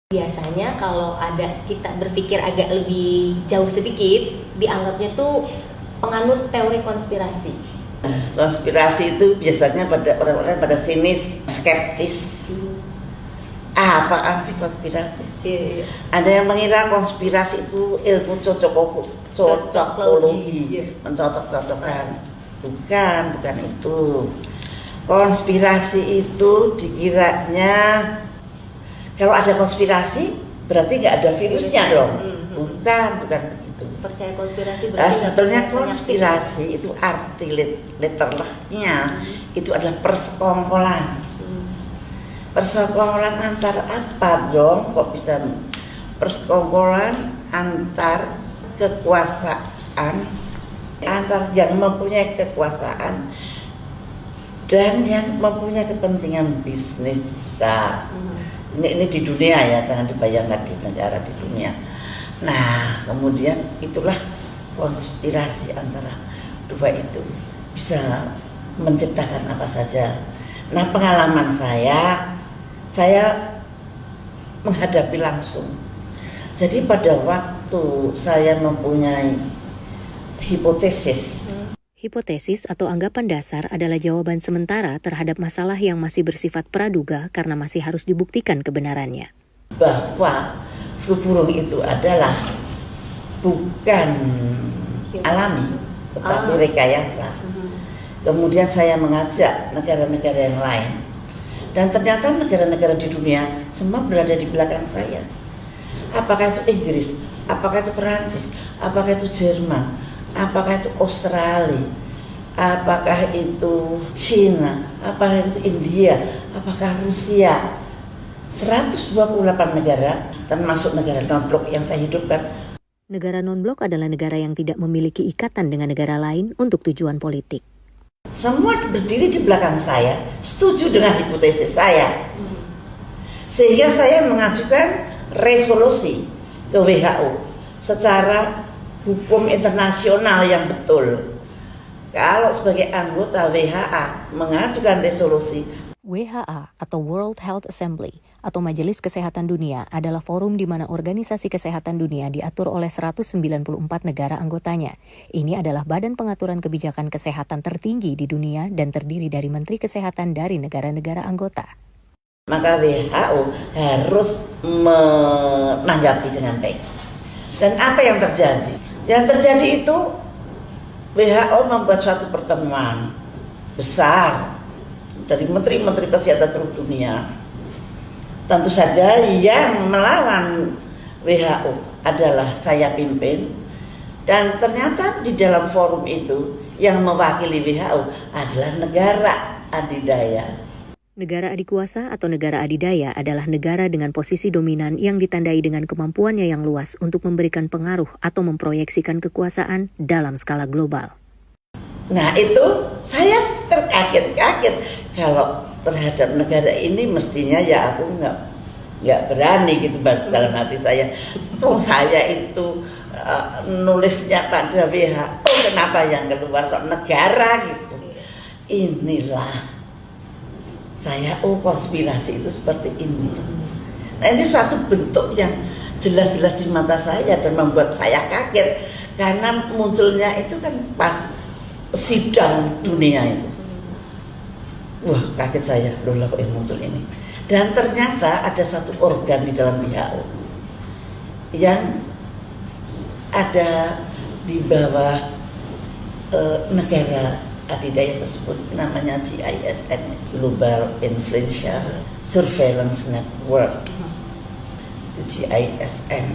Biasanya kalau ada kita berpikir agak lebih jauh sedikit, dianggapnya tuh penganut teori konspirasi. Konspirasi itu biasanya pada orang-orang pada sinis, skeptis. Apaan sih konspirasi? Iya. Ada yang mengira konspirasi itu ilmu cocokologi, mencocok-cocokkan. Bukan itu. Konspirasi itu dikiranya kalau ada konspirasi berarti nggak ada virusnya dong. Bukan begitu. Percaya konspirasi berarti sebetulnya konspirasi itu arti letternya itu adalah persekongkolan. Persekongkolan antar apa dong? Kok bisa persekongkolan antar kekuasaan, antar yang mempunyai kekuasaan dan yang mempunyai kepentingan bisnis besar. Ini di dunia ya, jangan dibayangkan di negara, di dunia. Nah, kemudian itulah konspirasi antara dua itu bisa menciptakan apa saja. Nah, pengalaman saya menghadapi langsung. Jadi pada waktu saya mempunyai hipotesis. Hipotesis atau anggapan dasar adalah jawaban sementara terhadap masalah yang masih bersifat praduga karena masih harus dibuktikan kebenarannya. Bahwa flu burung itu adalah bukan alami, tetapi rekayasa. Kemudian saya mengajak negara-negara yang lain. Dan ternyata negara-negara di dunia semua berada di belakang saya. Apakah itu Inggris, apakah itu Perancis, apakah itu Jerman, apakah itu Australia, apakah itu Cina, apakah itu India, apakah Rusia. 128 negara, termasuk negara non-blok yang saya hidupkan. Negara non-blok adalah negara yang tidak memiliki ikatan dengan negara lain untuk tujuan politik. Semua berdiri di belakang saya, setuju dengan hipotesis saya. Sehingga saya mengajukan resolusi ke WHO secara hukum internasional yang betul. Kalau sebagai anggota WHA mengajukan resolusi. WHA atau World Health Assembly atau Majelis Kesehatan Dunia adalah forum di mana organisasi kesehatan dunia diatur oleh 194 negara anggotanya. Ini adalah badan pengaturan kebijakan kesehatan tertinggi di dunia dan terdiri dari menteri kesehatan dari negara-negara anggota. Maka WHO harus menanggapi dengan baik. Dan apa yang terjadi? Yang terjadi itu WHO membuat suatu pertemuan besar dari menteri-menteri kesehatan seluruh dunia. Tentu saja yang melawan WHO adalah saya pimpin. Dan ternyata di dalam forum itu yang mewakili WHO adalah negara adidaya. Negara adikuasa atau negara adidaya adalah negara dengan posisi dominan yang ditandai dengan kemampuannya yang luas untuk memberikan pengaruh atau memproyeksikan kekuasaan dalam skala global. Nah itu saya terkaget-kaget kalau terhadap negara ini mestinya ya aku nggak berani gitu dalam hati saya. Oh saya itu nulisnya pada WHO, kenapa yang keluar negara gitu. Inilah saya, konspirasi itu seperti ini. Nah ini suatu bentuk yang jelas-jelas di mata saya dan membuat saya kaget. Karena munculnya itu kan pas sidang dunia itu. Wah kaget saya, loh kok yang muncul ini. Dan ternyata ada satu organ di dalam WHO yang ada di bawah negara adidaya tersebut, namanya GISN, Global Influenza Surveillance Network. Itu GISN.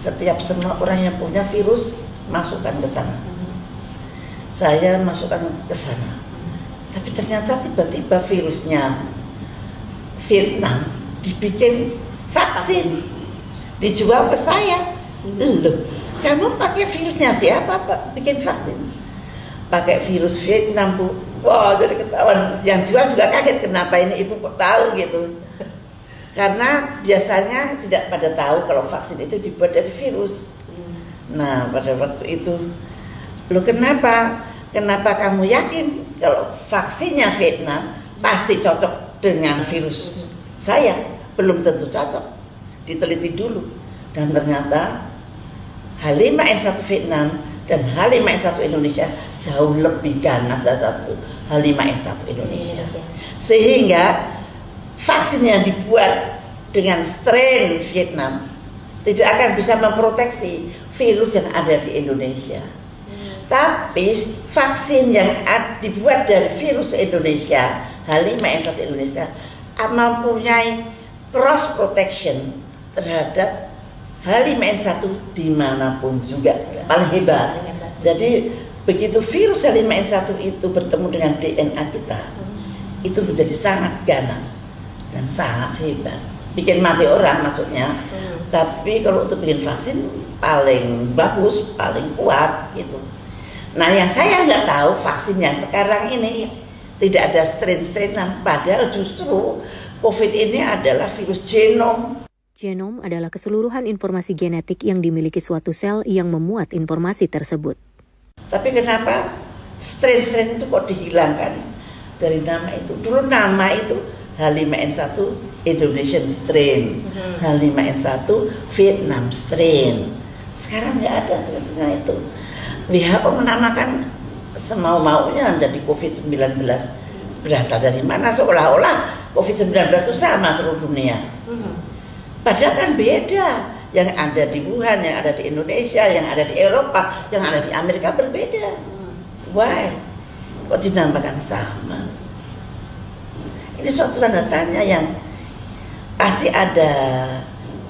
Setiap semua orang yang punya virus masukkan ke sana. Saya masukkan ke sana. Tapi ternyata tiba-tiba virusnya Vietnam dibikin vaksin, dijual ke saya. Loh, kamu pakai virusnya siapa Pak? Bikin vaksin. Pakai virus Vietnam Bu. Wah jadi ketahuan. Yang jual juga kaget, kenapa ini ibu kok tahu gitu. Karena biasanya tidak pada tahu kalau vaksin itu dibuat dari virus. Nah pada waktu itu, loh kenapa kamu yakin kalau vaksinnya Vietnam pasti cocok dengan virus saya? Belum tentu cocok. diteliti dulu. Dan ternyata H5N1 Vietnam dan H5N1 Indonesia jauh lebih ganas satu H5N1 Indonesia. Sehingga vaksin yang dibuat dengan strain Vietnam tidak akan bisa memproteksi virus yang ada di Indonesia. Tapi vaksin yang dibuat dari virus Indonesia, H5N1 Indonesia, mempunyai cross protection terhadap H5N1 dimanapun juga, paling hebat. Jadi begitu virus H5N1 itu bertemu dengan DNA kita, itu menjadi sangat ganas dan sangat hebat. Bikin mati orang maksudnya. Tapi kalau untuk bikin vaksin paling bagus, paling kuat gitu. Nah yang saya nggak tahu vaksin yang sekarang ini tidak ada strain-strainan, padahal justru COVID ini adalah virus genom. Genom adalah keseluruhan informasi genetik yang dimiliki suatu sel yang memuat informasi tersebut. Tapi kenapa strain-strain itu kok dihilangkan dari nama itu? Dulu nama itu H5N1 Indonesian strain, H5N1 Vietnam strain. Sekarang nggak ada strain itu. WHO menamakan semau-maunya jadi COVID-19. Berasal dari mana? Seolah-olah COVID-19 itu sama seluruh dunia. Padahal kan beda. Yang ada di Wuhan, yang ada di Indonesia, yang ada di Eropa, yang ada di Amerika berbeda. Why? Kok dinamakan sama? Ini suatu tanda tanya yang pasti ada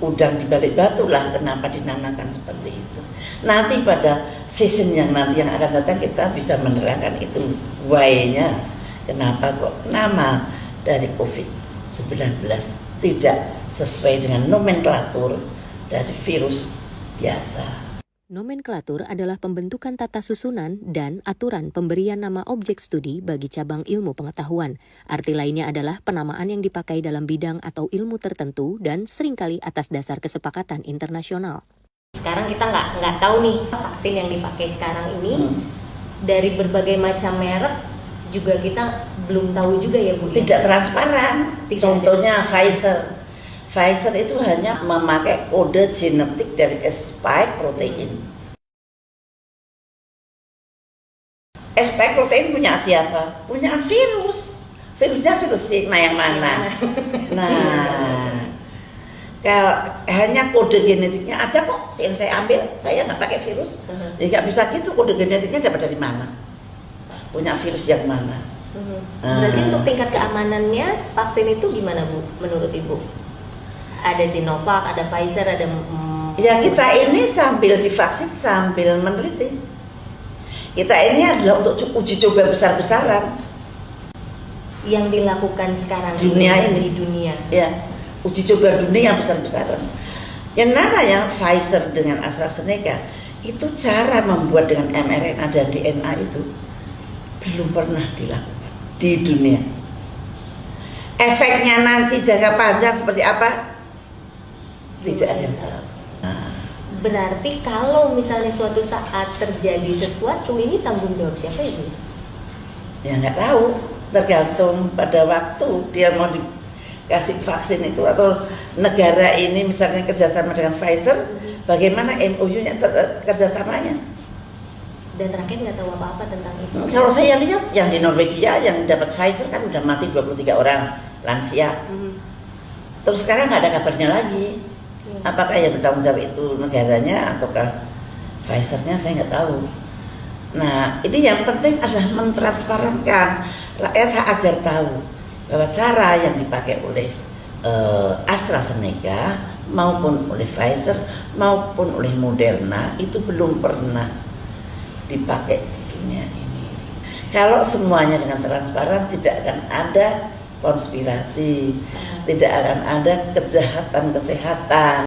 udang di balik batu lah kenapa dinamakan seperti itu. Nanti pada season yang nanti yang akan datang kita bisa menerangkan itu why-nya. Kenapa kok nama dari COVID-19 tidak sesuai dengan nomenklatur dari virus biasa. Nomenklatur adalah pembentukan tata susunan dan aturan pemberian nama objek studi bagi cabang ilmu pengetahuan. Arti lainnya adalah penamaan yang dipakai dalam bidang atau ilmu tertentu dan seringkali atas dasar kesepakatan internasional. Sekarang kita nggak tahu nih vaksin yang dipakai sekarang ini dari berbagai macam merek juga kita belum tahu juga ya Bu. Tidak transparan. Contohnya Pfizer. Pfizer itu hanya memakai kode genetik dari spike protein. Spike protein punya siapa? Punya virus. Virusnya virus sigma yang mana? Nah, kalau hanya kode genetiknya aja kok yang saya ambil, saya nggak pakai virus. Jadi nggak bisa gitu, kode genetiknya dapat dari mana? Punya virus yang mana? Berarti untuk tingkat keamanannya vaksin itu gimana Bu? Menurut Ibu? Ada Sinovac, ada Pfizer, ada ya kita ini sambil divaksin sambil meneliti. Kita ini adalah untuk uji coba besar-besaran yang dilakukan sekarang dunia di dunia. Ya, uji coba dunia besar-besaran. Yang namanya Pfizer dengan AstraZeneca itu cara membuat dengan mRNA dan DNA itu belum pernah dilakukan di dunia. Efeknya nanti jangka panjang seperti apa? Tidak ada yang tahu. Berarti kalau misalnya suatu saat terjadi sesuatu, ini tanggung jawab siapa Ibu? Ya nggak tahu, tergantung pada waktu dia mau dikasih vaksin itu atau negara ini misalnya kerjasama dengan Pfizer, bagaimana MOU-nya kerjasamanya? Dan rakyat nggak tahu apa-apa tentang itu. Kalau saya lihat yang di Norwegia yang dapat Pfizer kan udah mati 23 orang lansia. Terus sekarang nggak ada kabarnya lagi. Apakah yang bertanggung jawab itu negaranya ataukah Pfizer-nya, saya nggak tahu. Nah ini yang penting adalah mentransparankan rakyat agar tahu bahwa cara yang dipakai oleh AstraZeneca maupun oleh Pfizer maupun oleh Moderna itu belum pernah dipakai di dunia ini. Kalau semuanya dengan transparan tidak akan ada konspirasi, tidak akan ada kejahatan kesehatan.